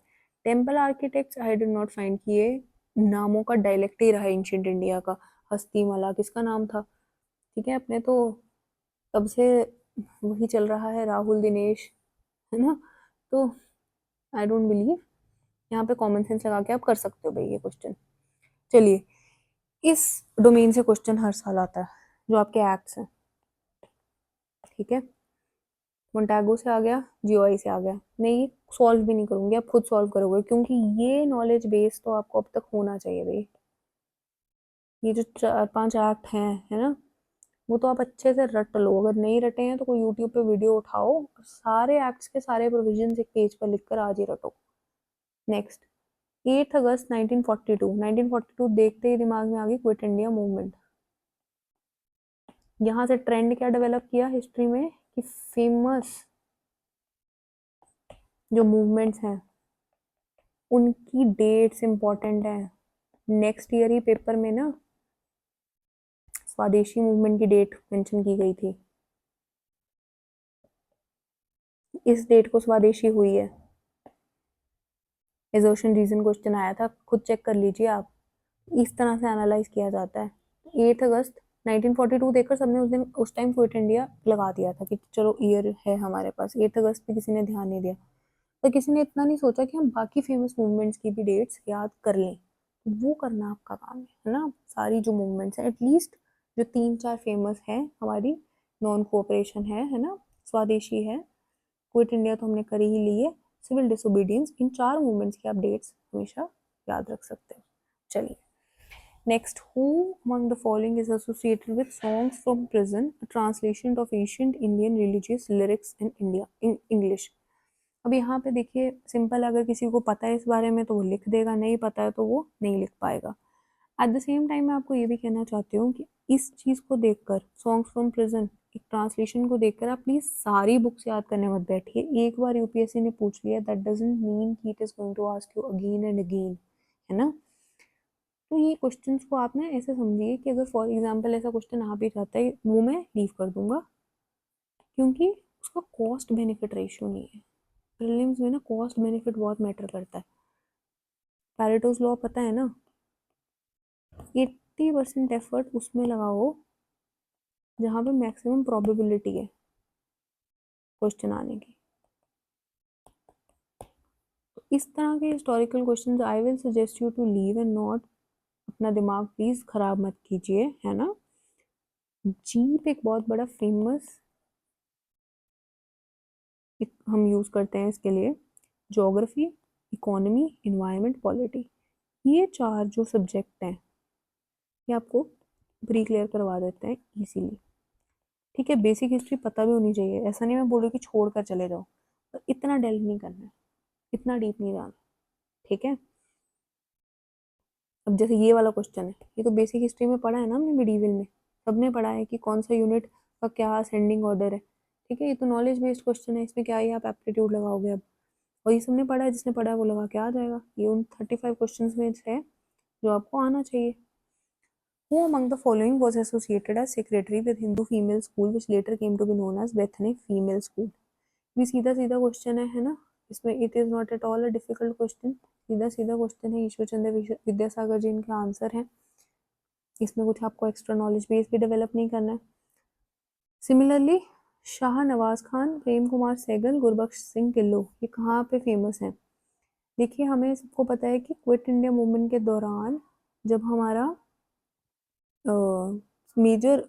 Temple architects I did not find कि ये नामों का डायलेक्ट ही रहा एंशियंट इंडिया का। हस्तिमला किसका नाम था? ठीक है, अपने तो तब से वही चल रहा है, राहुल दिनेश, है ना। तो आई डोंट बिलीव, यहाँ पे कॉमन सेंस लगा के आप कर सकते हो भाई ये क्वेश्चन। चलिए, इस डोमेन से क्वेश्चन हर साल आता है जो आपके एक्ट्स हैं। ठीक है, मोन्टागो से आ गया, जीओआई से आ गया। मैं ये सॉल्व भी नहीं करूंगी, आप खुद सॉल्व करोगे क्योंकि ये नॉलेज बेस तो आपको अब तक होना चाहिए भाई। ये जो 4-5 एक्ट हैं है ना, वो तो आप अच्छे से रट लो। अगर नहीं रटे हैं तो कोई यूट्यूब पे वीडियो उठाओ, सारे एक्ट्स के सारे प्रोविजंस एक पेज पर लिखकर आज ही रटो। नेक्स्ट, 8 अगस्त 1942 देखते ही दिमाग में आ गई क्विट इंडिया मूवमेंट। यहाँ से ट्रेंड क्या डेवलप किया हिस्ट्री में कि फेमस जो मूवमेंट्स हैं उनकी डेट्स इंपॉर्टेंट है। नेक्स्ट ईयर ही पेपर में ना स्वदेशी मूवमेंट की डेट मेंशन की गई थी, इस डेट को स्वदेशी हुई है। एजर्शन रीजन क्वेश्चन आया था, खुद चेक कर लीजिए आप, इस तरह से एनालाइज किया जाता है। 8 अगस्त 1942 देखकर सबने उस दिन उस टाइम क्विट इंडिया लगा दिया था कि चलो ईयर है हमारे पास। 8 अगस्त पे किसी ने ध्यान नहीं दिया, तो किसी ने इतना नहीं सोचा कि हम बाकी फेमस मूवमेंट्स की भी डेट्स याद कर लें। वो करना आपका काम है ना। सारी जो मूवमेंट्स हैं एटलीस्ट जो 3-4 फेमस हैं हमारी, नॉन कोऑपरेशन है ना, स्वदेशी है, क्विट इंडिया तो हमने कर ही ली है, सिविल डिसोबीडियंस, इन 4 मूवमेंट्स की आप डेट्स हमेशा याद रख सकते हो। चलिए next, who among the following is associated with songs from prison, a translation of ancient Indian religious lyrics in India in English। अब यहाँ पे देखिए सिंपल, अगर किसी को पता है इस बारे में तो वो लिख देगा, नहीं पता है तो वो नहीं लिख पाएगा। एट द सेम टाइम मैं आपको ये भी कहना चाहती हूँ कि इस चीज़ को देखकर, सॉन्ग्स फ्रॉम प्रिजन एक ट्रांसलेशन को देखकर आप प्लीज सारी बुक्स याद करने मत बैठिए। एक बार यूपीएससी ने पूछ लिया दैट डजंट मीन कि it is going to ask you again and again, है ना। तो ये क्वेश्चंस को आप ना ऐसे समझिए कि अगर फॉर एग्जांपल ऐसा क्वेश्चन आ भी जाता है वो मैं लीव कर दूंगा, क्योंकि उसका कॉस्ट बेनिफिट रेशियो नहीं है। प्रीलिम्स में ना कॉस्ट बेनिफिट बहुत मैटर करता है। पैरेटोज लॉ पता है ना, 80% एफर्ट उसमें लगाओ जहाँ पे मैक्सिमम प्रोबेबिलिटी है क्वेश्चन आने की। तो इस तरह के historical questions I will suggest you to leave and not, अपना दिमाग प्लीज खराब मत कीजिए, है ना। जीप एक बहुत बड़ा फेमस हम यूज करते हैं इसके लिए। ज्योग्राफी, इकोनॉमी, इन्वायरमेंट, पॉलिटी, ये 4 जो सब्जेक्ट हैं ये आपको प्री क्लियर करवा देते हैं इजीली। ठीक है, बेसिक हिस्ट्री पता भी होनी चाहिए, ऐसा नहीं मैं बोल रही कि छोड़ कर चले जाओ, पर इतना डेल्व नहीं करना है, इतना डीप नहीं जाना। ठीक है, अब जैसे ये वाला क्वेश्चन है, ये तो बेसिक हिस्ट्री में पढ़ा है ना हमने, मिडीवल में सबने पढ़ा है कि कौन सा यूनिट का क्या असेंडिंग ऑर्डर है। ठीक है, ये तो नॉलेज बेस्ड क्वेश्चन है, इसमें क्या ही आप एप्टीट्यूड लगाओगे अब, और ये सबने पढ़ा है, जिसने पढ़ा है वो लगा के आ जाएगा। ये उन 35 क्वेश्चन में है जो आपको आना चाहिए। Who among the following was associated as secretary with Hindu female school which later came to be known as Bethany Female School? भी सीधा सीधा क्वेश्चन है ना, इसमें it is not at all a difficult question, सीधा सीधा question है। ईश्वर चंद्र विद्यासागर जी इनके आंसर हैं, इसमें कुछ आपको एक्स्ट्रा नॉलेज बेस भी डेवलप नहीं करना है। सिमिलरली शाह नवाज खान, प्रेम कुमार सहगल, गुरबख्श सिंह ढिल्लों, ये कहाँ पे फेमस हैं? देखिए हमें सबको पता है कि क्विट इंडिया मूवमेंट के दौरान जब हमारा मेजर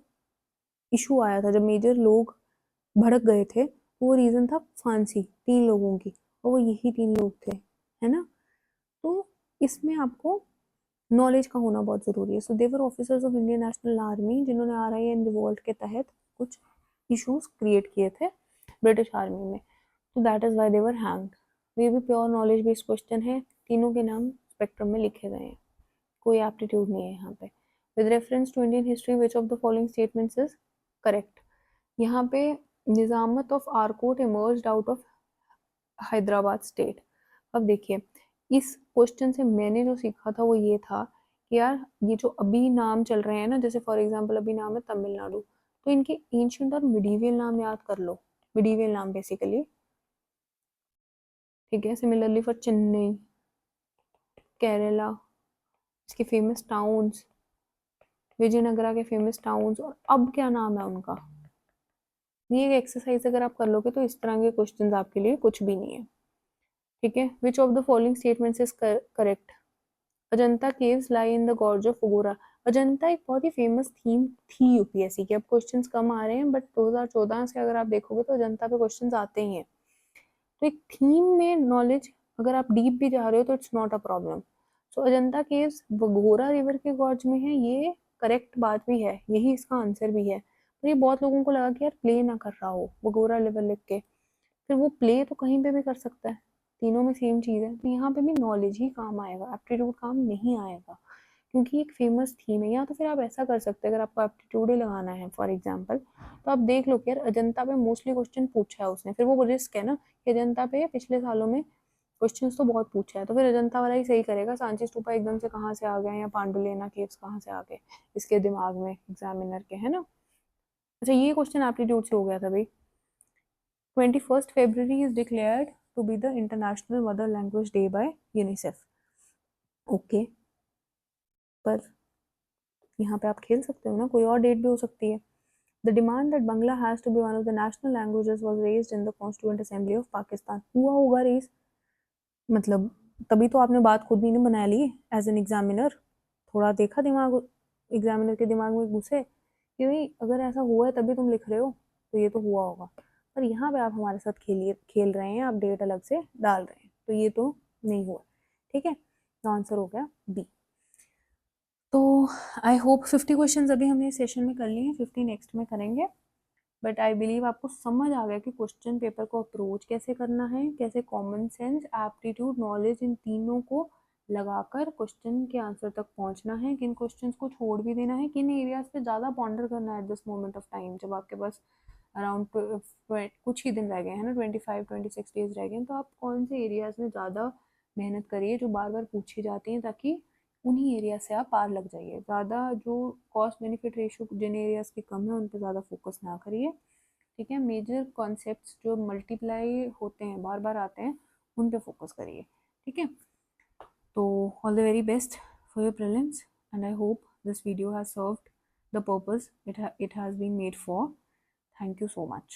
इशू आया था, जब मेजर लोग भड़क गए थे, वो रीज़न था फांसी 3 लोगों की, और वो यही 3 लोग थे, है ना। तो इसमें आपको नॉलेज का होना बहुत ज़रूरी है। So they were officers of Indian national army जिन्होंने RIN रिवोल्ट के तहत कुछ इश्यूज क्रिएट किए थे ब्रिटिश आर्मी में, तो that is why they were hanged. ये भी प्योर नॉलेज बेस्ड क्वेश्चन है, तीनों के नाम स्पेक्ट्रम में लिखे गए हैं, कोई एप्टीट्यूड नहीं है यहाँ पे। With reference to Indian history which of the following statements is correct. यहाँ पे Nizamat of Arcot emerged out of Hyderabad state. अब देखिए इस क्वेश्चन से मैंने जो सीखा था वो ये था कि यार ये जो अभी नाम चल रहे हैं ना, जैसे फॉर एग्जांपल अभी नाम है तमिलनाडु, तो इनके एंशिएंट और मिडीवियल नाम याद कर लो, मिडीवियल नाम बेसिकली, ठीक है। सिमिलरली फॉर चेन्नई, केरला, इसके फेमस टाउन्स, विजयनगरा के फेमस टाउन्स, और अब क्या नाम है उनका। ये एक्सरसाइज अगर आप कर लोगे तो इस तरह के क्वेश्चंस आपके लिए कुछ भी नहीं है, ठीक है। विच of the following statements is correct. Ajanta caves lie in the gorge of अगोरा। अजंता एक बहुत ही फेमस थीम थी यूपीएससी की, अब क्वेश्चंस कम आ रहे हैं बट 2014 से अगर आप देखोगे तो अजंता पे क्वेश्चंस आते ही हैं। तो एक थीम में नॉलेज अगर आप डीप भी जा रहे हो तो it's not a problem. So Ajanta caves घोरा रिवर के गॉर्ज में है, ये करेक्ट बात भी है, यही इसका आंसर भी है। पर ये बहुत लोगों को लगा कि यार प्ले ना कर रहा हो वगोरा लेवल लिख के, फिर वो प्ले तो कहीं पे भी कर सकता है, तीनों में सेम चीज़ है। तो यहाँ पे भी नॉलेज ही काम आएगा, एप्टीट्यूड काम नहीं आएगा, क्योंकि एक फेमस थीम है। या तो फिर आप ऐसा कर सकते हैं, अगर आपको एप्टीट्यूड ही लगाना है फॉर एग्जाम्पल, तो आप देख लो कि यार अजंता पे मोस्टली क्वेश्चन पूछा है उसने, फिर वो रिस्क है ना कि अजंता पे पिछले सालों में क्वेश्चन तो बहुत पूछा है, तो फिर अजंता वाला ही सही करेगा। सांची स्तूपा एकदम से कहाँ से आ गया, या पांडुलेना केव्स कहाँ से आ गए इसके दिमाग में एग्जामिनर के, है ना। अच्छा ये क्वेश्चन एप्टीट्यूड से हो गया था भाई। 21st February is declared to be the International Mother Language Day by UNICEF. Okay, पर यहाँ पे आप खेल सकते हो ना, कोई और डेट भी हो सकती है। The demand that Bangla has to be one of the national languages was raised in the Constituent Assembly of Pakistan. हुआ होगा रेस, मतलब तभी तो आपने बात खुद ही नहीं बना ली एज एन एग्जामिनर। थोड़ा देखा दिमाग एग्जामिनर के दिमाग में घुसे कि भाई अगर ऐसा हुआ है तभी तुम लिख रहे हो, तो ये तो हुआ होगा। पर यहाँ पे आप हमारे साथ खेल रहे हैं, आप डेट अलग से डाल रहे हैं, तो ये तो नहीं हुआ, ठीक है। तो आंसर हो गया बी। तो आई होप 50 क्वेश्चंस अभी हमने सेशन में कर लिए हैं, 50 नेक्स्ट में करेंगे। बट आई बिलीव आपको समझ आ गया कि क्वेश्चन पेपर को अप्रोच कैसे करना है, कैसे कॉमन सेंस, एप्टीट्यूड, नॉलेज, इन तीनों को लगाकर क्वेश्चन के आंसर तक पहुंचना है, किन क्वेश्चंस को छोड़ भी देना है, किन एरियाज पे ज़्यादा पॉन्डर करना है eight this moment of time, जब आपके पास अराउंड कुछ ही दिन रह गए हैं ना, 25-26 डेज रह गए हैं, तो आप कौन से एरियाज में ज़्यादा मेहनत करिए जो बार बार पूछी जाती हैं, ताकि उन्हीं एरिया से आप पार लग जाइए। ज़्यादा जो कॉस्ट बेनिफिट रेशियो जिन एरियाज की कम है उन पर ज़्यादा फोकस ना करिए, ठीक है। मेजर कॉन्सेप्ट्स जो मल्टीप्लाई होते हैं, बार बार आते हैं, उन पे फोकस करिए, ठीक है। तो all the very best for your prelims, and I hope this video has served the purpose it has been made for. Thank you so much.